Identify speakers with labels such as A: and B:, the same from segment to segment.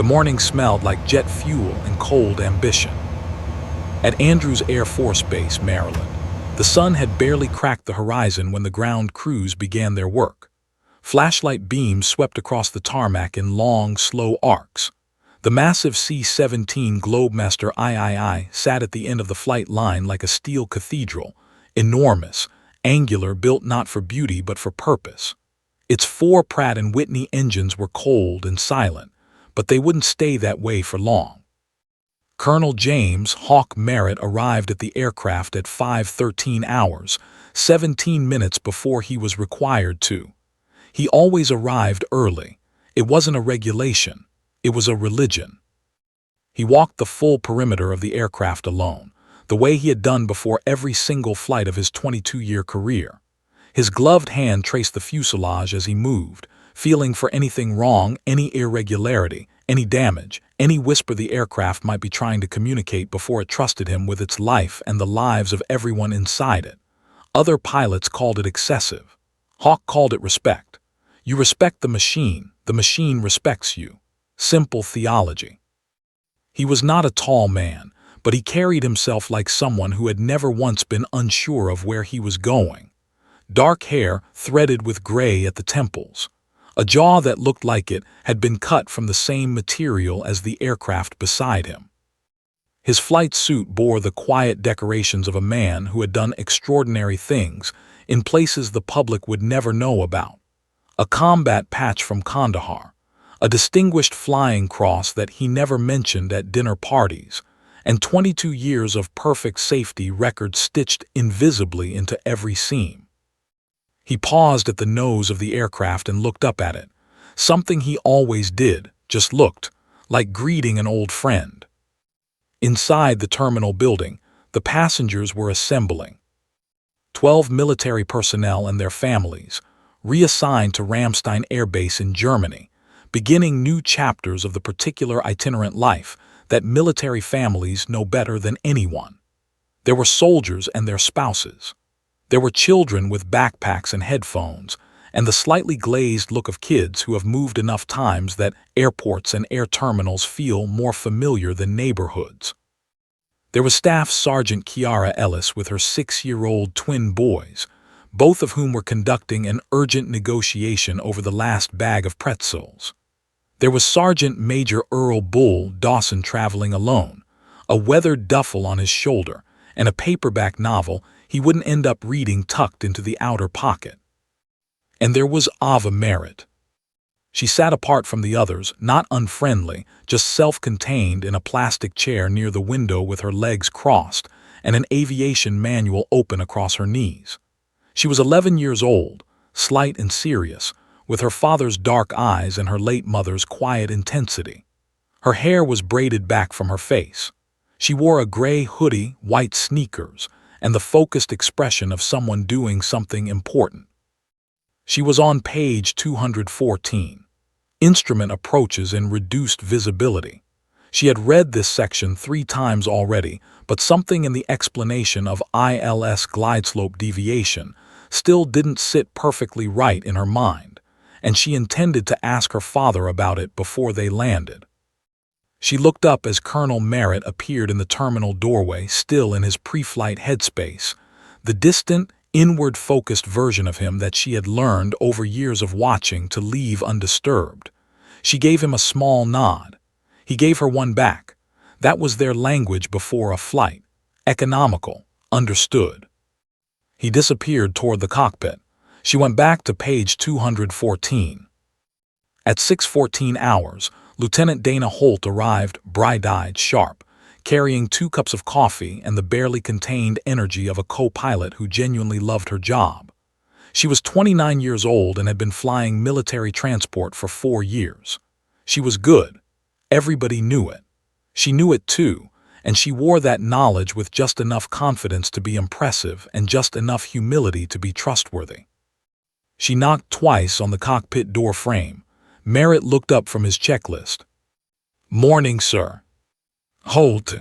A: The morning smelled like jet fuel and cold ambition. At Andrews Air Force Base, Maryland, the sun had barely cracked the horizon when the ground crews began their work. Flashlight beams swept across the tarmac in long, slow arcs. The massive C-17 Globemaster III sat at the end of the flight line like a steel cathedral, enormous, angular, built not for beauty but for purpose. Its 4 Pratt & Whitney engines were cold and silent, but they wouldn't stay that way for long. Colonel James Hawk Merritt arrived at the aircraft at 5:13 hours, 17 minutes before he was required to. He always arrived early. It wasn't a regulation. It was a religion. He walked the full perimeter of the aircraft alone, the way he had done before every single flight of his 22-year career. His gloved hand traced the fuselage as he moved, feeling for anything wrong, any irregularity, any damage, any whisper the aircraft might be trying to communicate before it trusted him with its life and the lives of everyone inside it. Other pilots called it excessive. Hawk called it respect. You respect the machine respects you. Simple theology. He was not a tall man, but he carried himself like someone who had never once been unsure of where he was going. Dark hair threaded with gray at the temples. A jaw that looked like it had been cut from the same material as the aircraft beside him. His flight suit bore the quiet decorations of a man who had done extraordinary things in places the public would never know about. A combat patch from Kandahar, a distinguished flying cross that he never mentioned at dinner parties, and 22 years of perfect safety records stitched invisibly into every seam. He paused at the nose of the aircraft and looked up at it, something he always did, just looked, like greeting an old friend. Inside the terminal building, the passengers were assembling. 12 military personnel and their families, reassigned to Ramstein Air Base in Germany, beginning new chapters of the particular itinerant life that military families know better than anyone. There were soldiers and their spouses. There were children with backpacks and headphones, and the slightly glazed look of kids who have moved enough times that airports and air terminals feel more familiar than neighborhoods. There was Staff Sergeant Kiara Ellis with her 6-year-old twin boys, both of whom were conducting an urgent negotiation over the last bag of pretzels. There was Sergeant Major Earl Bull Dawson traveling alone, a weathered duffel on his shoulder, and a paperback novel he wouldn't end up reading tucked into the outer pocket. And there was Ava Merritt. She sat apart from the others, not unfriendly, just self-contained in a plastic chair near the window with her legs crossed and an aviation manual open across her knees. She was 11 years old, slight and serious, with her father's dark eyes and her late mother's quiet intensity. Her hair was braided back from her face. She wore a gray hoodie, white sneakers, and the focused expression of someone doing something important. She was on page 214. Instrument approaches in reduced visibility. She had read this section 3 times already, but something in the explanation of ILS glideslope deviation still didn't sit perfectly right in her mind, and she intended to ask her father about it before they landed. She looked up as Colonel Merritt appeared in the terminal doorway, still in his pre-flight headspace, the distant, inward-focused version of him that she had learned over years of watching to leave undisturbed. She gave him a small nod. He gave her one back. That was their language before a flight. Economical, understood. He disappeared toward the cockpit. She went back to page 214. At 6:14 hours, Lieutenant Dana Holt arrived, bright-eyed, sharp, carrying 2 cups of coffee and the barely contained energy of a co-pilot who genuinely loved her job. She was 29 years old and had been flying military transport for 4 years. She was good. Everybody knew it. She knew it too, and she wore that knowledge with just enough confidence to be impressive and just enough humility to be trustworthy. She knocked twice on the cockpit door frame. Merritt looked up from his checklist. "Morning, sir." "Holt."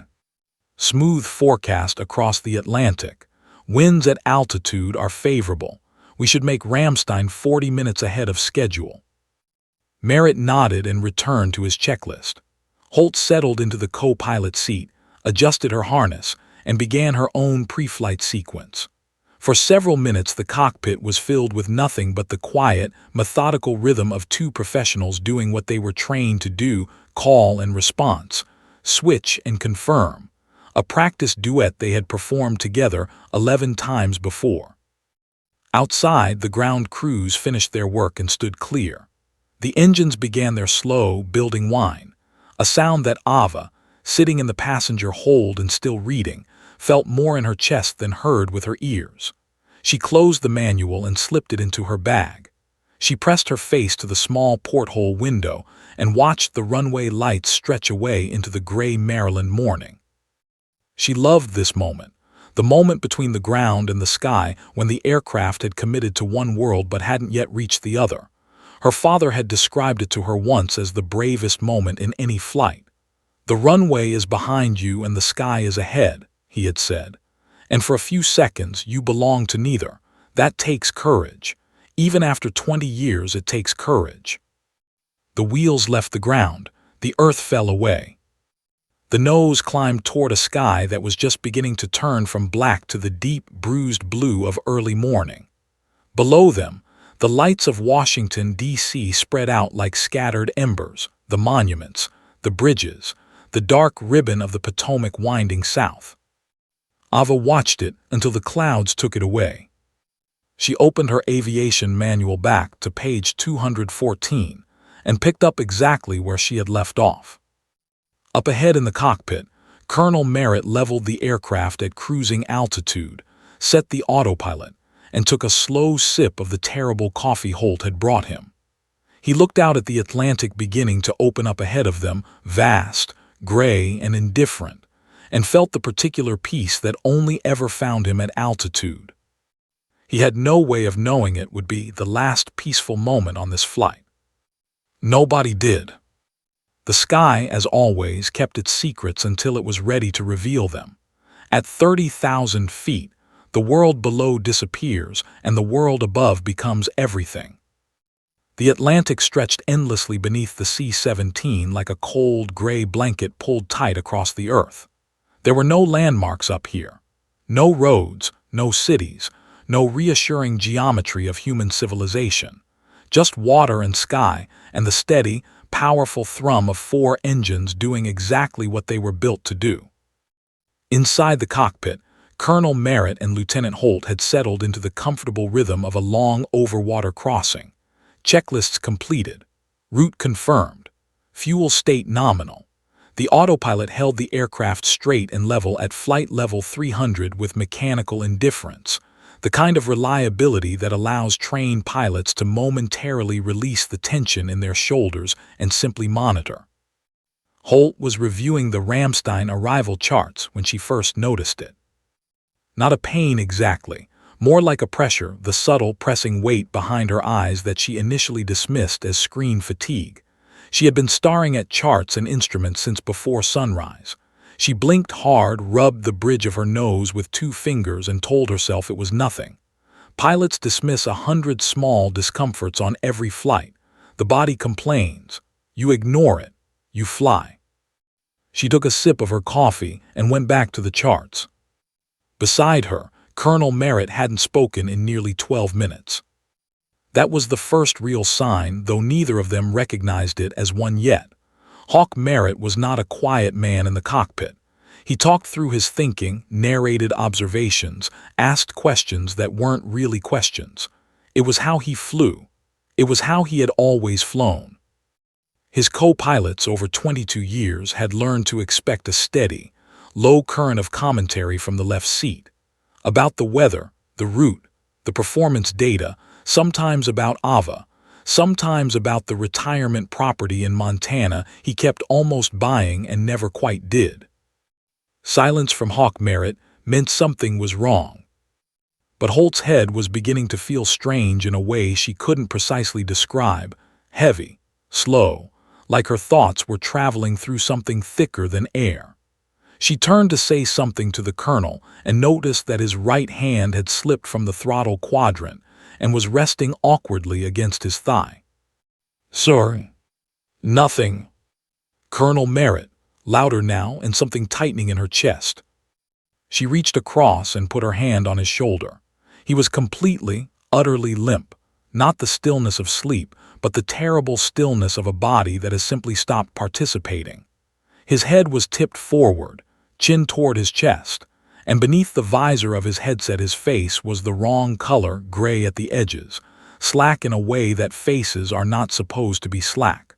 A: "Smooth forecast across the Atlantic. Winds at altitude are favorable. We should make Ramstein 40 minutes ahead of schedule." Merritt nodded and returned to his checklist. Holt settled into the co-pilot seat, adjusted her harness, and began her own pre-flight sequence. For several minutes the cockpit was filled with nothing but the quiet, methodical rhythm of two professionals doing what they were trained to do: call and response, switch and confirm, a practice duet they had performed together 11 times before. Outside, the ground crews finished their work and stood clear. The engines began their slow, building whine, a sound that Ava, sitting in the passenger hold and still reading, felt more in her chest than heard with her ears. She closed the manual and slipped it into her bag. She pressed her face to the small porthole window and watched the runway lights stretch away into the gray Maryland morning. She loved this moment, the moment between the ground and the sky when the aircraft had committed to one world but hadn't yet reached the other. Her father had described it to her once as the bravest moment in any flight. "The runway is behind you and the sky is ahead," he had said. "And for a few seconds you belong to neither. That takes courage. Even after 20 years it takes courage." The wheels left the ground. The earth fell away. The nose climbed toward a sky that was just beginning to turn from black to the deep, bruised blue of early morning. Below them, the lights of Washington, D.C. spread out like scattered embers, the monuments, the bridges, the dark ribbon of the Potomac winding south. Ava watched it until the clouds took it away. She opened her aviation manual back to page 214 and picked up exactly where she had left off. Up ahead in the cockpit, Colonel Merritt leveled the aircraft at cruising altitude, set the autopilot, and took a slow sip of the terrible coffee Holt had brought him. He looked out at the Atlantic beginning to open up ahead of them, vast, gray, and indifferent, and felt the particular peace that only ever found him at altitude. He had no way of knowing it would be the last peaceful moment on this flight. Nobody did. The sky, as always, kept its secrets until it was ready to reveal them. At 30,000 feet, the world below disappears and the world above becomes everything. The Atlantic stretched endlessly beneath the C-17 like a cold, gray blanket pulled tight across the earth. There were no landmarks up here. No roads, no cities, no reassuring geometry of human civilization. Just water and sky and the steady, powerful thrum of 4 engines doing exactly what they were built to do. Inside the cockpit, Colonel Merritt and Lieutenant Holt had settled into the comfortable rhythm of a long overwater crossing. Checklists completed. Route confirmed. Fuel state nominal. The autopilot held the aircraft straight and level at flight level 300 with mechanical indifference, the kind of reliability that allows trained pilots to momentarily release the tension in their shoulders and simply monitor. Holt was reviewing the Ramstein arrival charts when she first noticed it. Not a pain exactly, more like a pressure, the subtle pressing weight behind her eyes that she initially dismissed as screen fatigue. She had been staring at charts and instruments since before sunrise. She blinked hard, rubbed the bridge of her nose with 2 fingers and told herself it was nothing. Pilots dismiss 100 small discomforts on every flight. The body complains. You ignore it. You fly. She took a sip of her coffee and went back to the charts. Beside her, Colonel Merritt hadn't spoken in nearly 12 minutes. That was the first real sign, though neither of them recognized it as one yet. Hawk Merritt was not a quiet man in the cockpit. He talked through his thinking, narrated observations, asked questions that weren't really questions. It was how he flew. It was how he had always flown. His co-pilots over 22 years had learned to expect a steady, low current of commentary from the left seat. About the weather, the route, the performance data, sometimes about Ava, sometimes about the retirement property in Montana he kept almost buying and never quite did. Silence from Hawk Merritt meant something was wrong. But Holt's head was beginning to feel strange in a way she couldn't precisely describe, heavy, slow, like her thoughts were traveling through something thicker than air. She turned to say something to the colonel and noticed that his right hand had slipped from the throttle quadrant and was resting awkwardly against his thigh. "Sorry." "Nothing." Colonel Merritt, louder now and something tightening in her chest. She reached across and put her hand on his shoulder. He was completely, utterly limp, not the stillness of sleep, but the terrible stillness of a body that has simply stopped participating. His head was tipped forward, chin toward his chest, and beneath the visor of his headset his face was the wrong color, gray at the edges, slack in a way that faces are not supposed to be slack.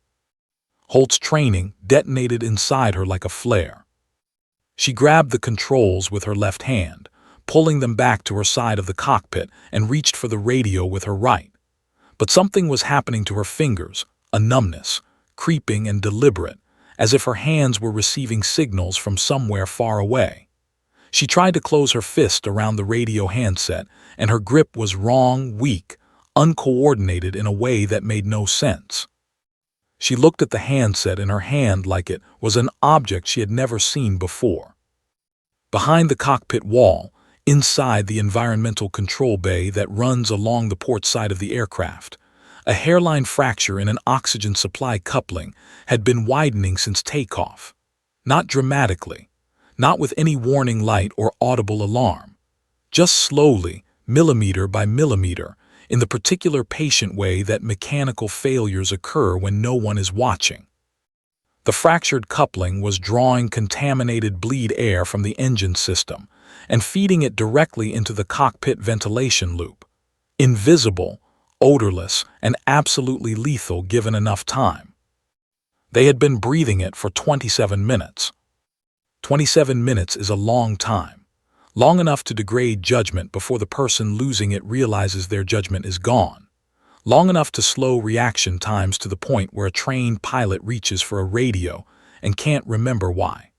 A: Holt's training detonated inside her like a flare. She grabbed the controls with her left hand, pulling them back to her side of the cockpit, and reached for the radio with her right. But something was happening to her fingers, a numbness, creeping and deliberate, as if her hands were receiving signals from somewhere far away. She tried to close her fist around the radio handset, and her grip was wrong, weak, uncoordinated in a way that made no sense. She looked at the handset in her hand like it was an object she had never seen before. Behind the cockpit wall, inside the environmental control bay that runs along the port side of the aircraft, a hairline fracture in an oxygen supply coupling had been widening since takeoff. Not dramatically, not with any warning light or audible alarm, just slowly, millimeter by millimeter, in the particular patient way that mechanical failures occur when no one is watching. The fractured coupling was drawing contaminated bleed air from the engine system and feeding it directly into the cockpit ventilation loop. Invisible, odorless, and absolutely lethal given enough time. They had been breathing it for 27 minutes. 27 minutes is a long time, long enough to degrade judgment before the person losing it realizes their judgment is gone, long enough to slow reaction times to the point where a trained pilot reaches for a radio and can't remember why,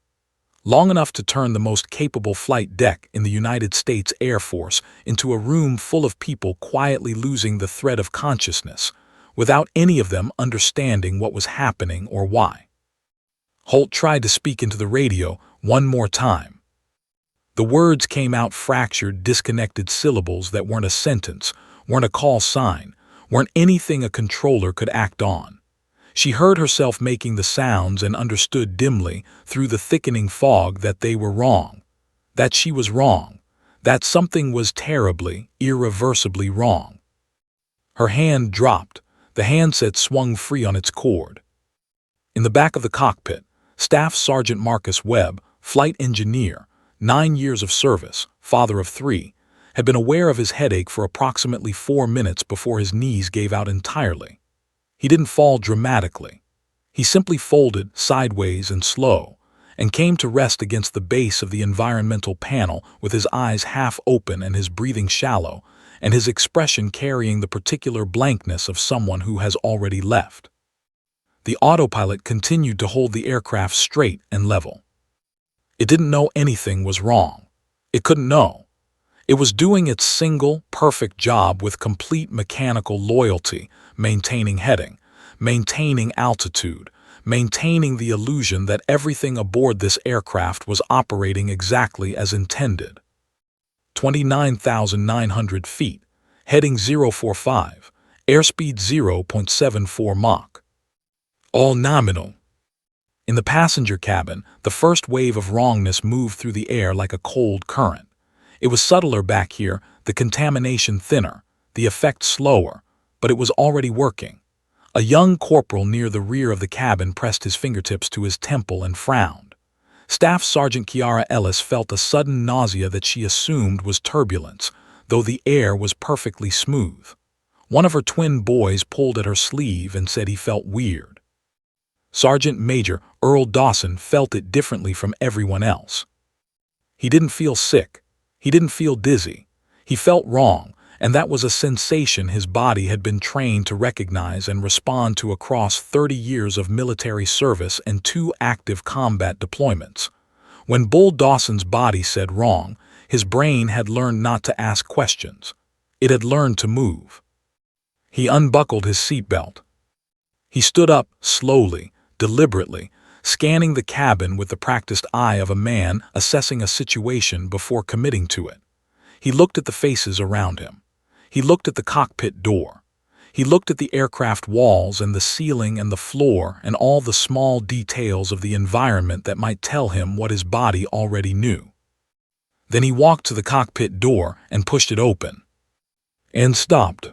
A: long enough to turn the most capable flight deck in the United States Air Force into a room full of people quietly losing the thread of consciousness, without any of them understanding what was happening or why. Holt tried to speak into the radio one more time. The words came out fractured, disconnected syllables that weren't a sentence, weren't a call sign, weren't anything a controller could act on. She heard herself making the sounds and understood dimly through the thickening fog that they were wrong, that she was wrong, that something was terribly, irreversibly wrong. Her hand dropped, the handset swung free on its cord. In the back of the cockpit, Staff Sergeant Marcus Webb, flight engineer, 9 years of service, father of 3, had been aware of his headache for approximately 4 minutes before his knees gave out entirely. He didn't fall dramatically. He simply folded sideways and slow, and came to rest against the base of the environmental panel with his eyes half open and his breathing shallow, and his expression carrying the particular blankness of someone who has already left. The autopilot continued to hold the aircraft straight and level. It didn't know anything was wrong. It couldn't know. It was doing its single, perfect job with complete mechanical loyalty, maintaining heading, maintaining altitude, maintaining the illusion that everything aboard this aircraft was operating exactly as intended. 29,900 feet, heading 045, airspeed 0.74 Mach. All nominal. In the passenger cabin, the first wave of wrongness moved through the air like a cold current. It was subtler back here, the contamination thinner, the effect slower, but it was already working. A young corporal near the rear of the cabin pressed his fingertips to his temple and frowned. Staff Sergeant Kiara Ellis felt a sudden nausea that she assumed was turbulence, though the air was perfectly smooth. One of her twin boys pulled at her sleeve and said he felt weird. Sergeant Major Earl Dawson felt it differently from everyone else. He didn't feel sick. He didn't feel dizzy. He felt wrong, and that was a sensation his body had been trained to recognize and respond to across 30 years of military service and 2 active combat deployments. When Bull Dawson's body said wrong, his brain had learned not to ask questions. It had learned to move. He unbuckled his seatbelt. He stood up slowly, deliberately, scanning the cabin with the practiced eye of a man assessing a situation before committing to it. He looked at the faces around him. He looked at the cockpit door. He looked at the aircraft walls and the ceiling and the floor and all the small details of the environment that might tell him what his body already knew. Then he walked to the cockpit door and pushed it open. And stopped.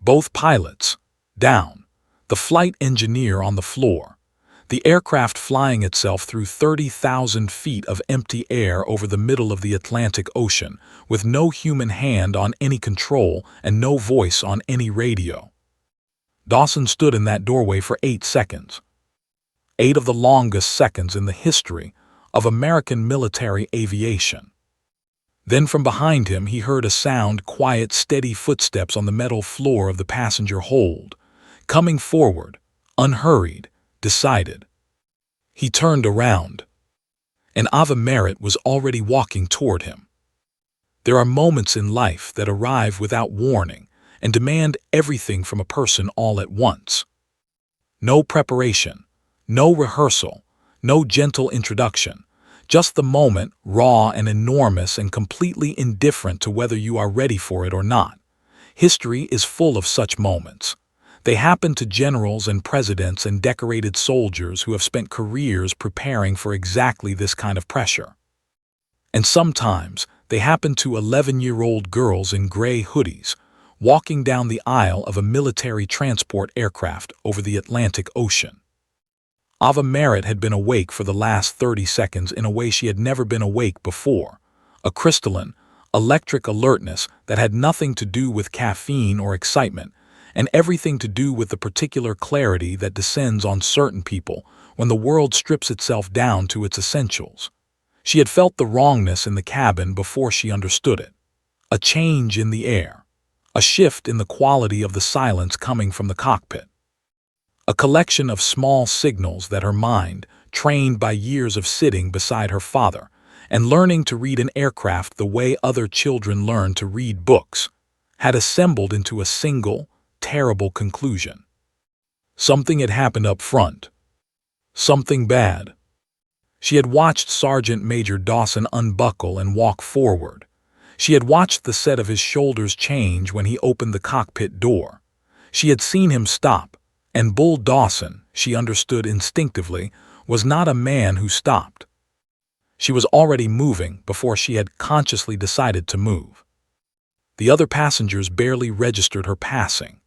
A: Both pilots, down, the flight engineer on the floor, the aircraft flying itself through 30,000 feet of empty air over the middle of the Atlantic Ocean, with no human hand on any control and no voice on any radio. Dawson stood in that doorway for 8 seconds. 8 of the longest seconds in the history of American military aviation. Then from behind him he heard a sound, quiet, steady footsteps on the metal floor of the passenger hold, coming forward, unhurried, decided. He turned around, and Ava Merritt was already walking toward him. There are moments in life that arrive without warning and demand everything from a person all at once. No preparation, no rehearsal, no gentle introduction. Just the moment, raw and enormous and completely indifferent to whether you are ready for it or not. History is full of such moments. They happen to generals and presidents and decorated soldiers who have spent careers preparing for exactly this kind of pressure. And sometimes they happen to 11-year-old girls in gray hoodies, walking down the aisle of a military transport aircraft over the Atlantic Ocean. Ava Merritt had been awake for the last 30 seconds in a way she had never been awake before, a crystalline, electric alertness that had nothing to do with caffeine or excitement, and everything to do with the particular clarity that descends on certain people when the world strips itself down to its essentials. She had felt the wrongness in the cabin before she understood it. A change in the air, a shift in the quality of the silence coming from the cockpit. A collection of small signals that her mind, trained by years of sitting beside her father and learning to read an aircraft the way other children learn to read books, had assembled into a single, terrible conclusion. Something had happened up front. Something bad. She had watched Sergeant Major Dawson unbuckle and walk forward. She had watched the set of his shoulders change when he opened the cockpit door. She had seen him stop, and Bull Dawson, she understood instinctively, was not a man who stopped. She was already moving before she had consciously decided to move. The other passengers barely registered her passing.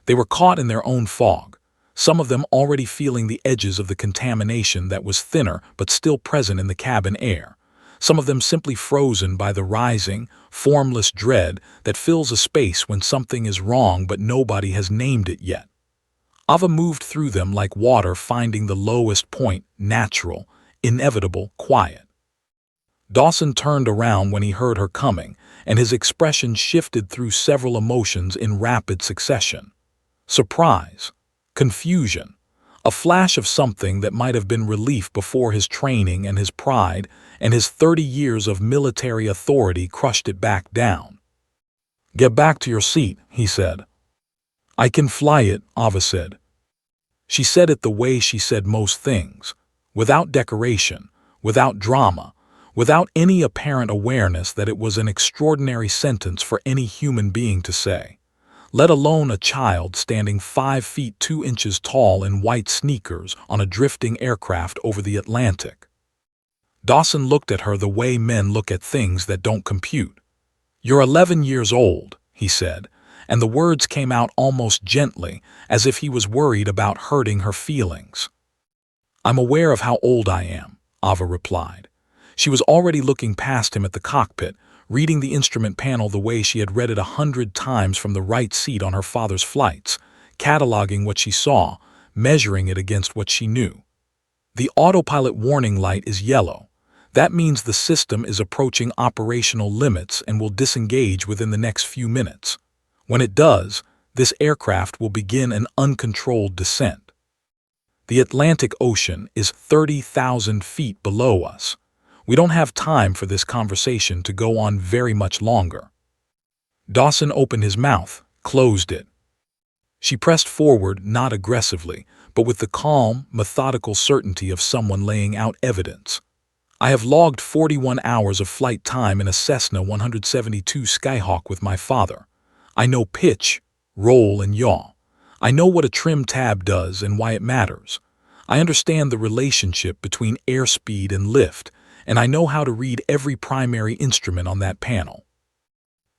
A: They were caught in their own fog, some of them already feeling the edges of the contamination that was thinner but still present in the cabin air, some of them simply frozen by the rising, formless dread that fills a space when something is wrong but nobody has named it yet. Ava moved through them like water finding the lowest point, natural, inevitable, quiet. Dawson turned around when he heard her coming, and his expression shifted through several emotions in rapid succession. Surprise, confusion, a flash of something that might have been relief before his training and his pride and his 30 years of military authority crushed it back down. "Get back to your seat," he said. "I can fly it," Ava said. She said it the way she said most things, without decoration, without drama, without any apparent awareness that it was an extraordinary sentence for any human being to say, let alone a child standing 5 feet 2 inches tall in white sneakers on a drifting aircraft over the Atlantic. Dawson looked at her the way men look at things that don't compute. "You're 11 years old," he said, and the words came out almost gently, as if he was worried about hurting her feelings. "I'm aware of how old I am," Ava replied. She was already looking past him at the cockpit, reading the instrument panel the way she had read it 100 times from the right seat on her father's flights, cataloging what she saw, measuring it against what she knew. The autopilot warning light is yellow. That means the system is approaching operational limits and will disengage within the next few minutes. When it does, this aircraft will begin an uncontrolled descent. The Atlantic Ocean is 30,000 feet below us. We don't have time for this conversation to go on very much longer. Dawson opened his mouth, closed it. She pressed forward, not aggressively, but with the calm, methodical certainty of someone laying out evidence. "I have logged 41 hours of flight time in a Cessna 172 Skyhawk with my father. I know pitch, roll, and yaw. I know what a trim tab does and why it matters. I understand the relationship between airspeed and lift, and I know how to read every primary instrument on that panel.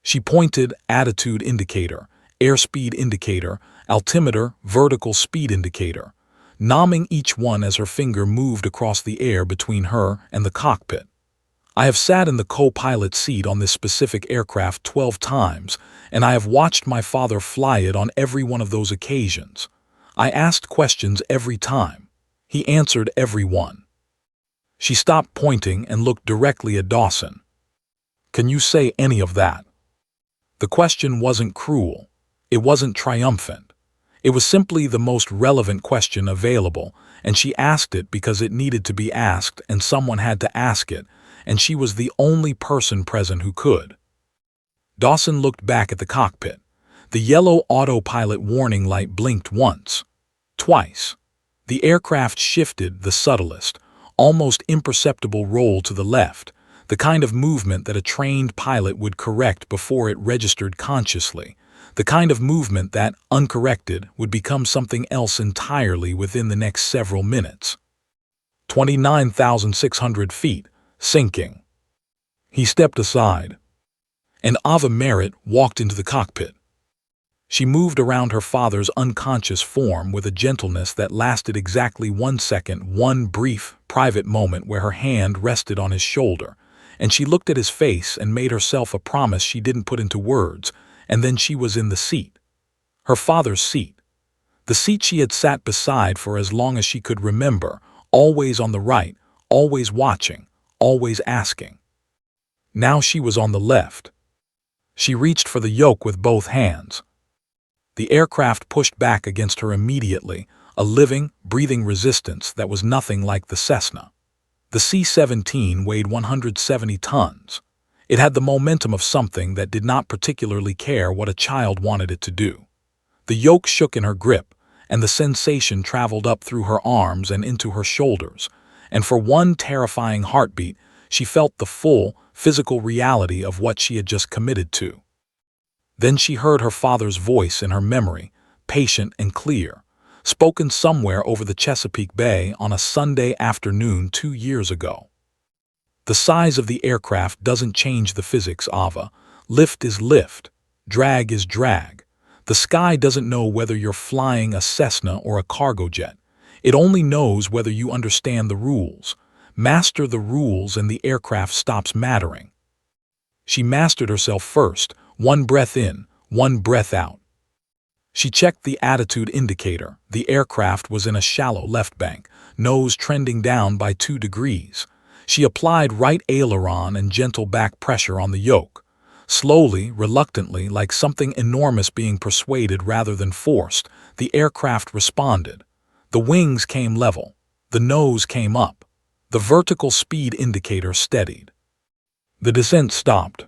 A: She pointed: attitude indicator, airspeed indicator, altimeter, vertical speed indicator, nomming each one as her finger moved across the air between her and the cockpit. I have sat in the co-pilot seat on this specific aircraft 12 times, and I have watched my father fly it on every one of those occasions. I asked questions every time. He answered every one. She stopped pointing and looked directly at Dawson. Can you say any of that? The question wasn't cruel. It wasn't triumphant. It was simply the most relevant question available, and she asked it because it needed to be asked and someone had to ask it, and she was the only person present who could. Dawson looked back at the cockpit. The yellow autopilot warning light blinked once, twice. The aircraft shifted the subtlest, almost imperceptible roll to the left, the kind of movement that a trained pilot would correct before it registered consciously, the kind of movement that, uncorrected, would become something else entirely within the next several minutes. 29,600 feet, sinking. He stepped aside, and Ava Merritt walked into the cockpit. She moved around her father's unconscious form with a gentleness that lasted exactly 1 second, one brief, private moment where her hand rested on his shoulder, and she looked at his face and made herself a promise she didn't put into words, and then she was in the seat. Her father's seat. The seat she had sat beside for as long as she could remember, always on the right, always watching, always asking. Now she was on the left. She reached for the yoke with both hands. The aircraft pushed back against her immediately, a living, breathing resistance that was nothing like the Cessna. The C-17 weighed 170 tons. It had the momentum of something that did not particularly care what a child wanted it to do. The yoke shook in her grip, and the sensation traveled up through her arms and into her shoulders, and for one terrifying heartbeat, she felt the full, physical reality of what she had just committed to. Then she heard her father's voice in her memory, patient and clear, spoken somewhere over the Chesapeake Bay on a Sunday afternoon 2 years ago. The size of the aircraft doesn't change the physics, Ava. Lift is lift. Drag is drag. The sky doesn't know whether you're flying a Cessna or a cargo jet. It only knows whether you understand the rules. Master the rules and the aircraft stops mattering. She mastered herself first, 1 breath in, 1 breath out. She checked the attitude indicator. The aircraft was in a shallow left bank, nose trending down by 2 degrees. She applied right aileron and gentle back pressure on the yoke. Slowly, reluctantly, like something enormous being persuaded rather than forced, the aircraft responded. The wings came level. The nose came up. The vertical speed indicator steadied. The descent stopped.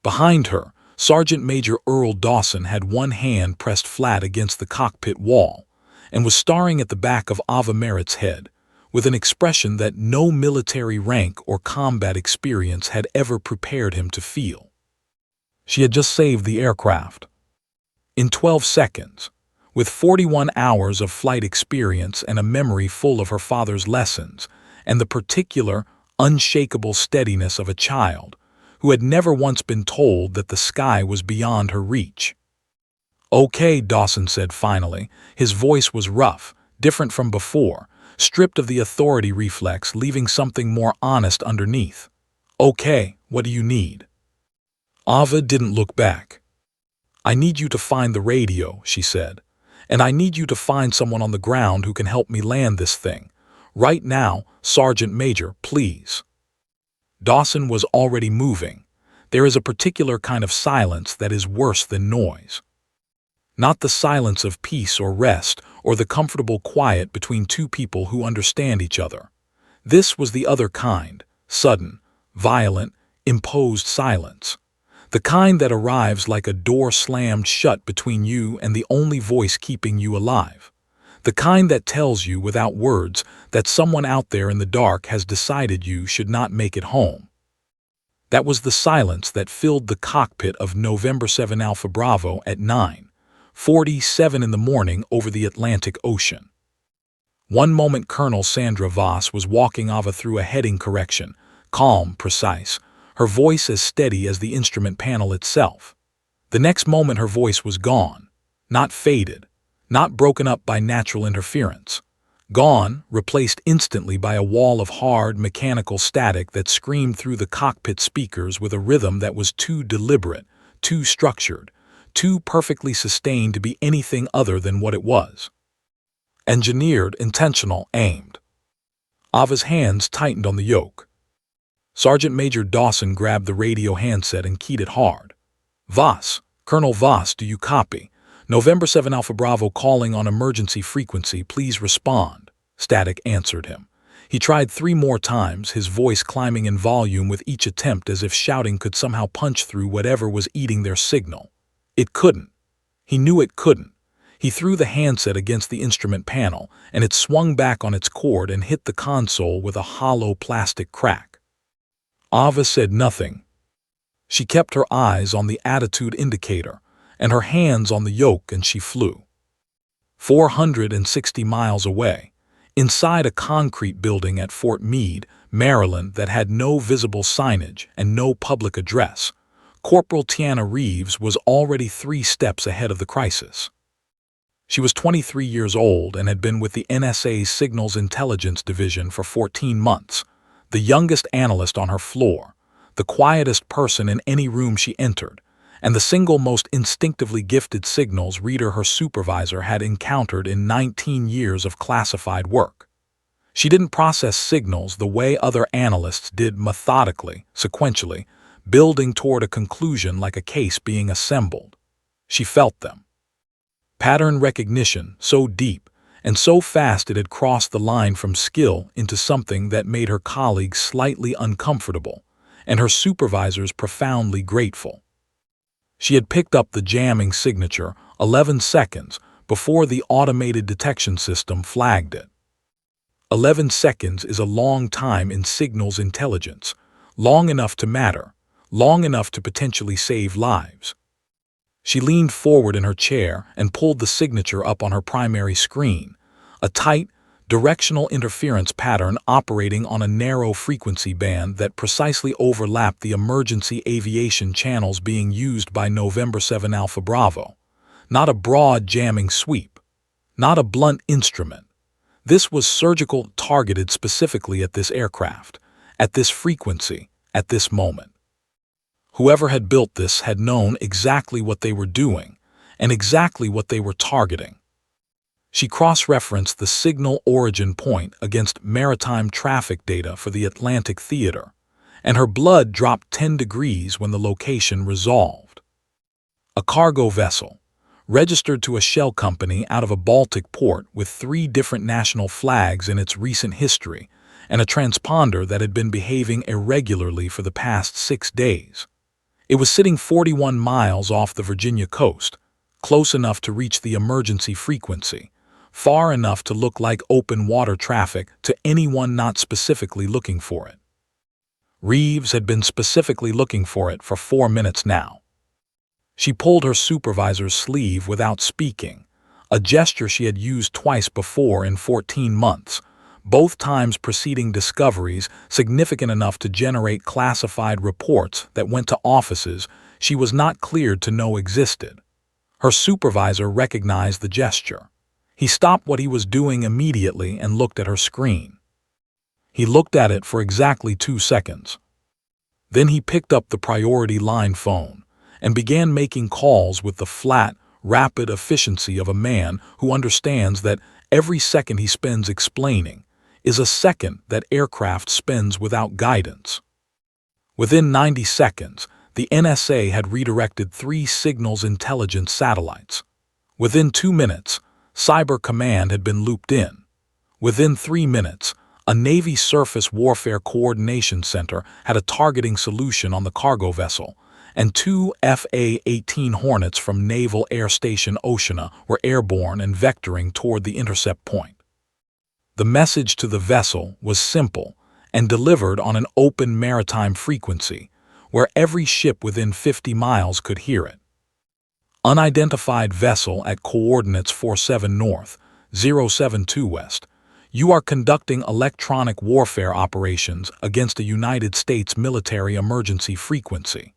A: Behind her, Sergeant Major Earl Dawson had one hand pressed flat against the cockpit wall and was staring at the back of Ava Merritt's head with an expression that no military rank or combat experience had ever prepared him to feel. She had just saved the aircraft. In 12 seconds, with 41 hours of flight experience and a memory full of her father's lessons, and the particular, unshakable steadiness of a child who had never once been told that the sky was beyond her reach. "Okay," Dawson said finally. His voice was rough, different from before, stripped of the authority reflex, leaving something more honest underneath. "Okay, what do you need?" Ava didn't look back. "I need you to find the radio," she said. "And I need you to find someone on the ground who can help me land this thing. Right now, Sergeant Major, please." Dawson was already moving. There is a particular kind of silence that is worse than noise. Not the silence of peace or rest, or the comfortable quiet between two people who understand each other. This was the other kind, sudden, violent, imposed silence. The kind that arrives like a door slammed shut between you and the only voice keeping you alive. The kind that tells you without words that someone out there in the dark has decided you should not make it home. That was the silence that filled the cockpit of November 7 Alpha Bravo at 9, 4:47 in the morning over the Atlantic Ocean. One moment Colonel Sandra Voss was walking Ava through a heading correction, calm, precise, her voice as steady as the instrument panel itself. The next moment her voice was gone, not faded, not broken up by natural interference. Gone, replaced instantly by a wall of hard, mechanical static that screamed through the cockpit speakers with a rhythm that was too deliberate, too structured, too perfectly sustained to be anything other than what it was. Engineered, intentional, aimed. Ava's hands tightened on the yoke. Sergeant Major Dawson grabbed the radio handset and keyed it hard. Voss, Colonel Voss, do you copy? November 7 Alpha Bravo calling on emergency frequency, please respond. Static answered him. He tried 3 more times, his voice climbing in volume with each attempt as if shouting could somehow punch through whatever was eating their signal. It couldn't. He knew it couldn't. He threw the handset against the instrument panel, and it swung back on its cord and hit the console with a hollow plastic crack. Ava said nothing. She kept her eyes on the attitude indicator, and her hands on the yoke, and she flew. 460 miles away, inside a concrete building at Fort Meade, Maryland that had no visible signage and no public address, Corporal Tiana Reeves was already 3 steps ahead of the crisis. She was 23 years old and had been with the NSA's Signals Intelligence Division for 14 months, the youngest analyst on her floor, the quietest person in any room she entered, and the single most instinctively gifted signals reader her supervisor had encountered in 19 years of classified work. She didn't process signals the way other analysts did, methodically, sequentially, building toward a conclusion like a case being assembled. She felt them. Pattern recognition, so deep and so fast it had crossed the line from skill into something that made her colleagues slightly uncomfortable and her supervisors profoundly grateful. She had picked up the jamming signature 11 seconds before the automated detection system flagged it. 11 seconds is a long time in signals intelligence, long enough to matter, long enough to potentially save lives. She leaned forward in her chair and pulled the signature up on her primary screen, a tight, directional interference pattern operating on a narrow frequency band that precisely overlapped the emergency aviation channels being used by November 7 Alpha Bravo. Not a broad jamming sweep, not a blunt instrument. This was surgical, targeted specifically at this aircraft, at this frequency, at this moment. Whoever had built this had known exactly what they were doing and exactly what they were targeting. She cross-referenced the signal origin point against maritime traffic data for the Atlantic Theater, and her blood dropped 10 degrees when the location resolved. A cargo vessel, registered to a shell company out of a Baltic port with 3 different national flags in its recent history, and a transponder that had been behaving irregularly for the past 6 days. It was sitting 41 miles off the Virginia coast, close enough to reach the emergency frequency, far enough to look like open water traffic to anyone not specifically looking for it. Reeves had been specifically looking for it for 4 minutes now. She pulled her supervisor's sleeve without speaking, a gesture she had used twice before in 14 months, both times preceding discoveries significant enough to generate classified reports that went to offices she was not cleared to know existed. Her supervisor recognized the gesture. He stopped what he was doing immediately and looked at her screen. He looked at it for exactly 2 seconds. Then he picked up the priority line phone and began making calls with the flat, rapid efficiency of a man who understands that every second he spends explaining is a second that aircraft spends without guidance. Within 90 seconds, the NSA had redirected 3 signals intelligence satellites. Within 2 minutes, Cyber Command had been looped in. Within 3 minutes, a Navy Surface Warfare Coordination Center had a targeting solution on the cargo vessel, and 2 FA-18 Hornets from Naval Air Station Oceana were airborne and vectoring toward the intercept point. The message to the vessel was simple and delivered on an open maritime frequency, where every ship within 50 miles could hear it. Unidentified vessel at coordinates 47 north, 072 west. You are conducting electronic warfare operations against a United States military emergency frequency.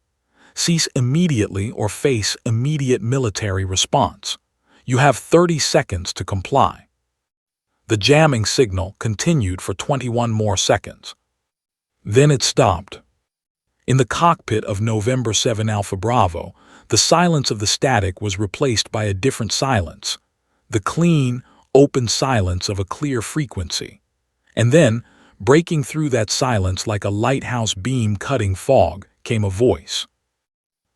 A: Cease immediately or face immediate military response. You have 30 seconds to comply. The jamming signal continued for 21 more seconds. Then it stopped. In the cockpit of November 7 Alpha Bravo, the silence of the static was replaced by a different silence, the clean, open silence of a clear frequency. And then, breaking through that silence like a lighthouse beam cutting fog, came a voice.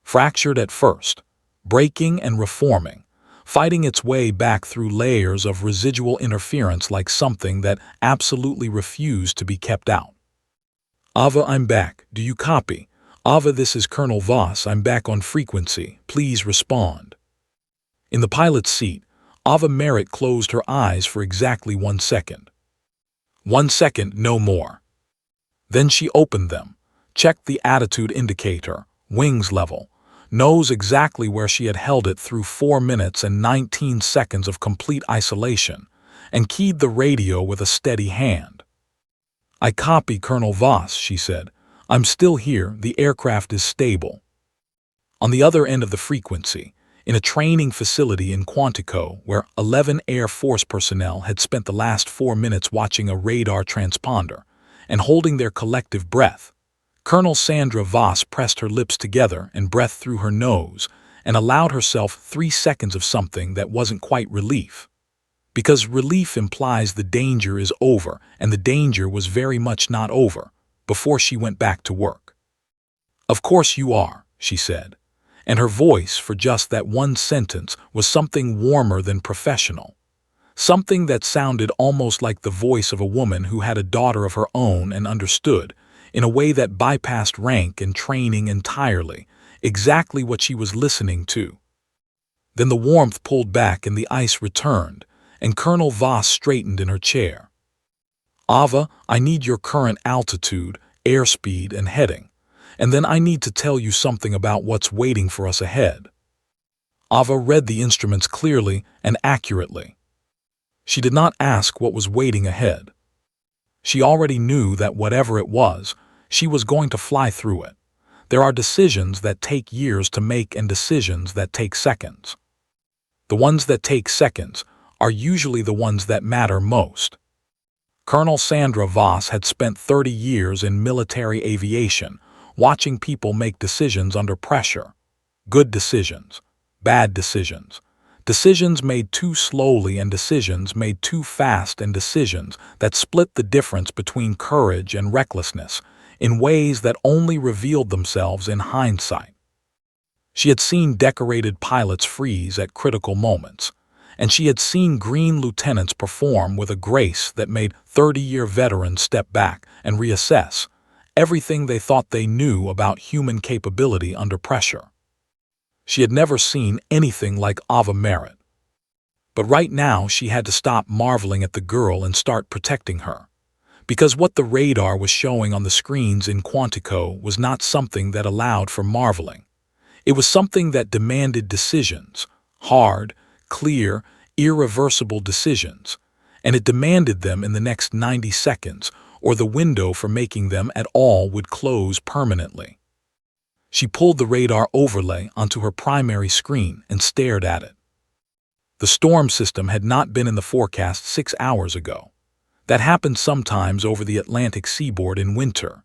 A: Fractured at first, breaking and reforming, fighting its way back through layers of residual interference like something that absolutely refused to be kept out. Ava, I'm back. Do you copy? Ava, this is Colonel Voss. I'm back on frequency. Please respond. In the pilot's seat, Ava Merritt closed her eyes for exactly 1 second. 1 second, no more. Then she opened them, checked the attitude indicator, wings level, knows exactly where she had held it through 4 minutes and 19 seconds of complete isolation, and keyed the radio with a steady hand. I copy, Colonel Voss, she said. I'm still here. The aircraft is stable. On the other end of the frequency, in a training facility in Quantico, where 11 Air Force personnel had spent the last 4 minutes watching a radar transponder and holding their collective breath, Colonel Sandra Voss pressed her lips together and breathed through her nose and allowed herself 3 seconds of something that wasn't quite relief. Because relief implies the danger is over, and the danger was very much not over, before she went back to work. Of course you are, she said, and her voice for just that one sentence was something warmer than professional, something that sounded almost like the voice of a woman who had a daughter of her own and understood, in a way that bypassed rank and training entirely, exactly what she was listening to. Then the warmth pulled back and the ice returned, and Colonel Voss straightened in her chair. Ava, I need your current altitude, airspeed, and heading, and then I need to tell you something about what's waiting for us ahead. Ava read the instruments clearly and accurately. She did not ask what was waiting ahead. She already knew that whatever it was, she was going to fly through it. There are decisions that take years to make and decisions that take seconds. The ones that take seconds are usually the ones that matter most. Colonel Sandra Voss had spent 30 years in military aviation, watching people make decisions under pressure. Good decisions, bad decisions, decisions made too slowly and decisions made too fast and decisions that split the difference between courage and recklessness in ways that only revealed themselves in hindsight. She had seen decorated pilots freeze at critical moments, and she had seen green lieutenants perform with a grace that made 30-year veterans step back and reassess everything they thought they knew about human capability under pressure. She had never seen anything like Ava Merritt. But right now she had to stop marveling at the girl and start protecting her. Because what the radar was showing on the screens in Quantico was not something that allowed for marveling. It was something that demanded decisions, hard, clear, irreversible decisions, and it demanded them in the next 90 seconds, or the window for making them at all would close permanently. She pulled the radar overlay onto her primary screen and stared at it. The storm system had not been in the forecast 6 hours ago. That happened sometimes over the Atlantic seaboard in winter.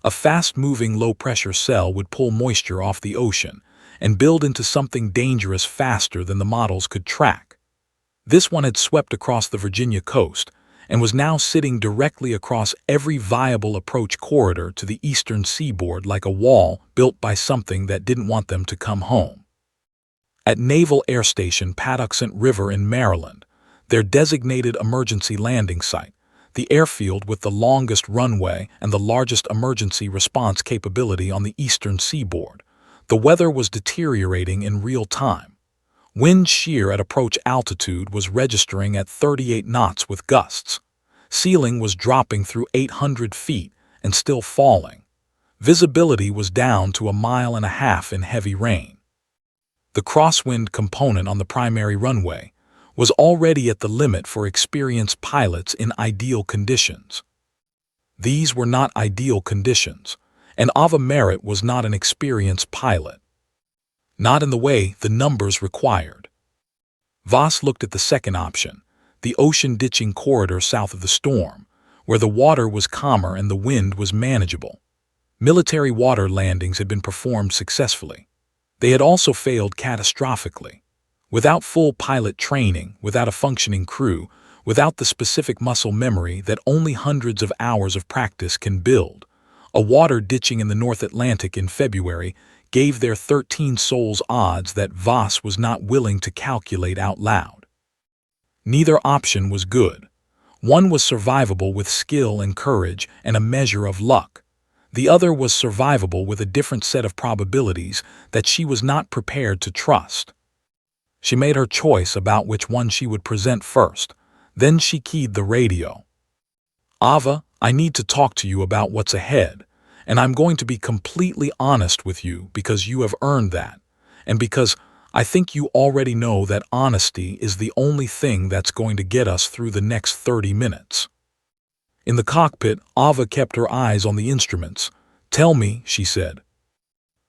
A: A fast-moving low-pressure cell would pull moisture off the ocean and build into something dangerous faster than the models could track. This one had swept across the Virginia coast and was now sitting directly across every viable approach corridor to the eastern seaboard like a wall built by something that didn't want them to come home. At Naval Air Station Patuxent River in Maryland, their designated emergency landing site, the airfield with the longest runway and the largest emergency response capability on the eastern seaboard, the weather was deteriorating in real time. Wind shear at approach altitude was registering at 38 knots with gusts. Ceiling was dropping through 800 feet and still falling. Visibility was down to 1.5 miles in heavy rain. The crosswind component on the primary runway was already at the limit for experienced pilots in ideal conditions. These were not ideal conditions, and Ava Merritt was not an experienced pilot. Not in the way the numbers required. Voss looked at the second option, the ocean ditching corridor south of the storm, where the water was calmer and the wind was manageable. Military water landings had been performed successfully. They had also failed catastrophically. Without full pilot training, without a functioning crew, without the specific muscle memory that only hundreds of hours of practice can build, a water ditching in the North Atlantic in February gave their 13 souls odds that Voss was not willing to calculate out loud. Neither option was good. One was survivable with skill and courage and a measure of luck. The other was survivable with a different set of probabilities that she was not prepared to trust. She made her choice about which one she would present first. Then she keyed the radio. "Ava, I need to talk to you about what's ahead, and I'm going to be completely honest with you because you have earned that, and because I think you already know that honesty is the only thing that's going to get us through the next 30 minutes. In the cockpit, Ava kept her eyes on the instruments. "Tell me," she said.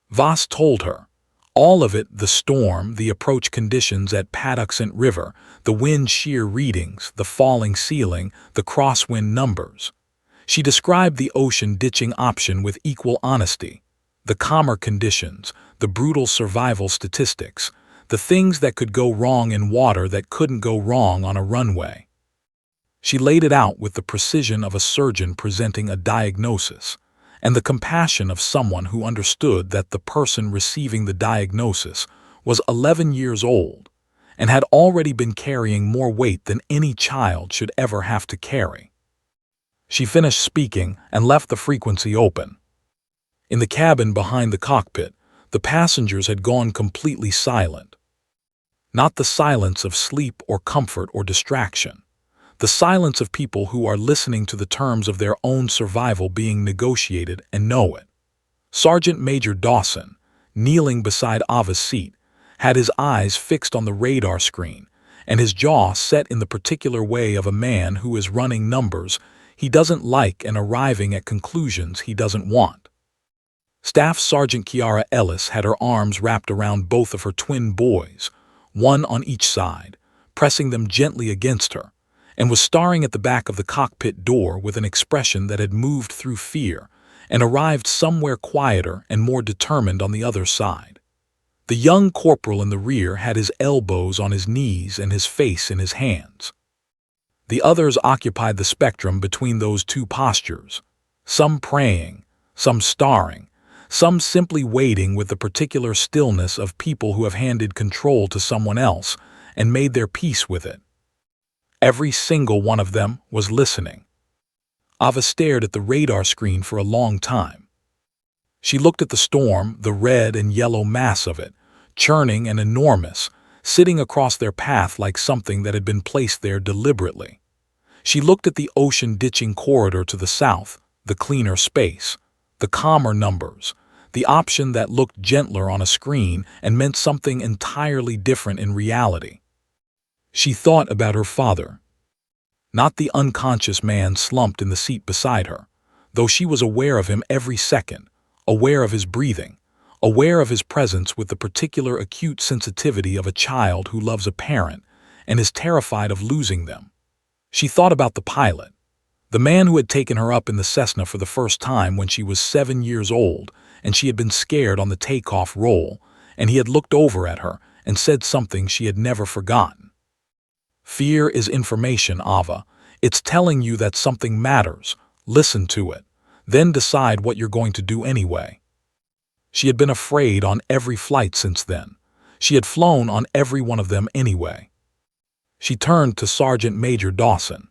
A: Voss told her. All of it, the storm, the approach conditions at Patuxent River, the wind shear readings, the falling ceiling, the crosswind numbers. She described the ocean ditching option with equal honesty. The calmer conditions, the brutal survival statistics, the things that could go wrong in water that couldn't go wrong on a runway. She laid it out with the precision of a surgeon presenting a diagnosis, and the compassion of someone who understood that the person receiving the diagnosis was 11 years old and had already been carrying more weight than any child should ever have to carry. She finished speaking and left the frequency open. In the cabin behind the cockpit, the passengers had gone completely silent. Not the silence of sleep or comfort or distraction. The silence of people who are listening to the terms of their own survival being negotiated and know it. Sergeant Major Dawson, kneeling beside Ava's seat, had his eyes fixed on the radar screen and his jaw set in the particular way of a man who is running numbers he doesn't like and arriving at conclusions he doesn't want. Staff Sergeant Kiara Ellis had her arms wrapped around both of her twin boys, one on each side, pressing them gently against her, and was staring at the back of the cockpit door with an expression that had moved through fear and arrived somewhere quieter and more determined on the other side. The young corporal in the rear had his elbows on his knees and his face in his hands. The others occupied the spectrum between those two postures, some praying, some starring, some simply waiting with the particular stillness of people who have handed control to someone else and made their peace with it. Every single one of them was listening. Ava stared at the radar screen for a long time. She looked at the storm, the red and yellow mass of it, churning and enormous, sitting across their path like something that had been placed there deliberately. She looked at the ocean ditching corridor to the south, the cleaner space, the calmer numbers, the option that looked gentler on a screen and meant something entirely different in reality. She thought about her father. Not the unconscious man slumped in the seat beside her, though she was aware of him every second, aware of his breathing, aware of his presence with the particular acute sensitivity of a child who loves a parent and is terrified of losing them. She thought about the pilot, the man who had taken her up in the Cessna for the first time when she was 7 years old and she had been scared on the takeoff roll, and he had looked over at her and said something she had never forgotten. Fear is information, Ava. It's telling you that something matters. Listen to it. Then decide what you're going to do anyway. She had been afraid on every flight since then. She had flown on every one of them anyway. She turned to Sergeant Major Dawson.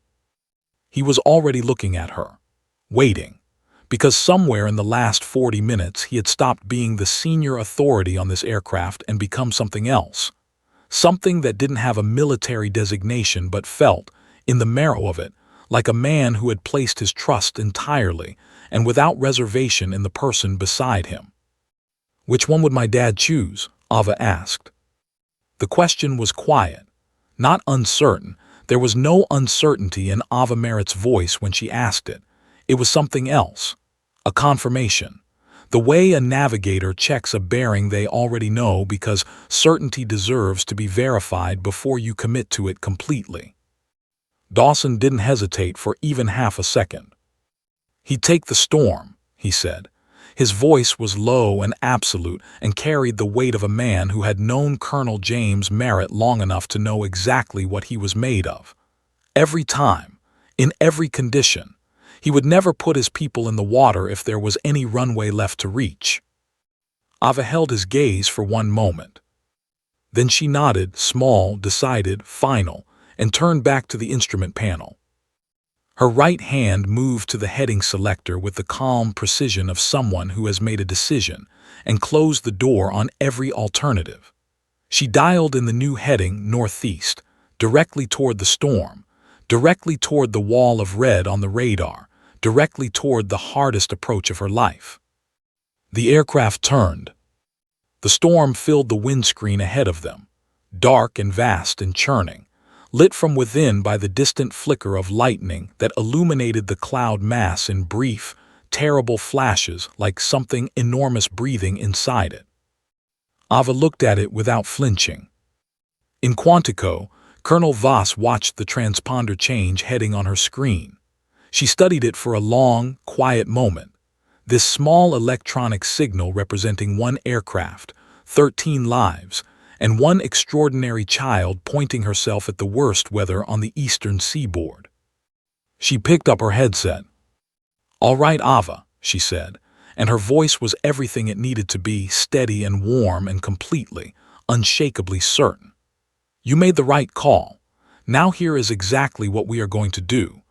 A: He was already looking at her, waiting, because somewhere in the last 40 minutes he had stopped being the senior authority on this aircraft and become something else. Something that didn't have a military designation but felt, in the marrow of it, like a man who had placed his trust entirely and without reservation in the person beside him. "Which one would my dad choose?" Ava asked. The question was quiet, not uncertain. There was no uncertainty in Ava Merritt's voice when she asked it. It was something else. A confirmation. The way a navigator checks a bearing they already know, because certainty deserves to be verified before you commit to it completely. Dawson didn't hesitate for even half a second. "He'd take the storm," he said. His voice was low and absolute and carried the weight of a man who had known Colonel James Merritt long enough to know exactly what he was made of. Every time, in every condition, he would never put his people in the water if there was any runway left to reach. Ava held his gaze for one moment. Then she nodded, small, decided, final, and turned back to the instrument panel. Her right hand moved to the heading selector with the calm precision of someone who has made a decision and closed the door on every alternative. She dialed in the new heading northeast, directly toward the storm, directly toward the wall of red on the radar, directly toward the hardest approach of her life. The aircraft turned. The storm filled the windscreen ahead of them, dark and vast and churning, lit from within by the distant flicker of lightning that illuminated the cloud mass in brief, terrible flashes like something enormous breathing inside it. Ava looked at it without flinching. In Quantico, Colonel Voss watched the transponder change heading on her screen. She studied it for a long, quiet moment. This small electronic signal representing one aircraft, 13 lives, and one extraordinary child pointing herself at the worst weather on the eastern seaboard. She picked up her headset. "All right, Ava," she said, and her voice was everything it needed to be, steady and warm and completely, unshakably certain. "You made the right call. Now here is exactly what we are going to do.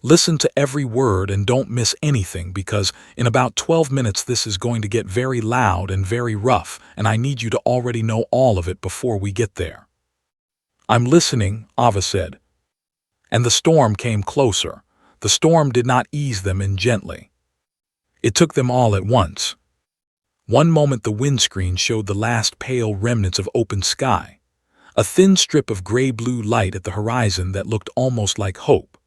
A: Listen to every word and don't miss anything, because in about 12 minutes this is going to get very loud and very rough, and I need you to already know all of it before we get there." "I'm listening," Ava said. And the storm came closer. The storm did not ease them in gently. It took them all at once. One moment the windscreen showed the last pale remnants of open sky, a thin strip of gray-blue light at the horizon that looked almost like hope.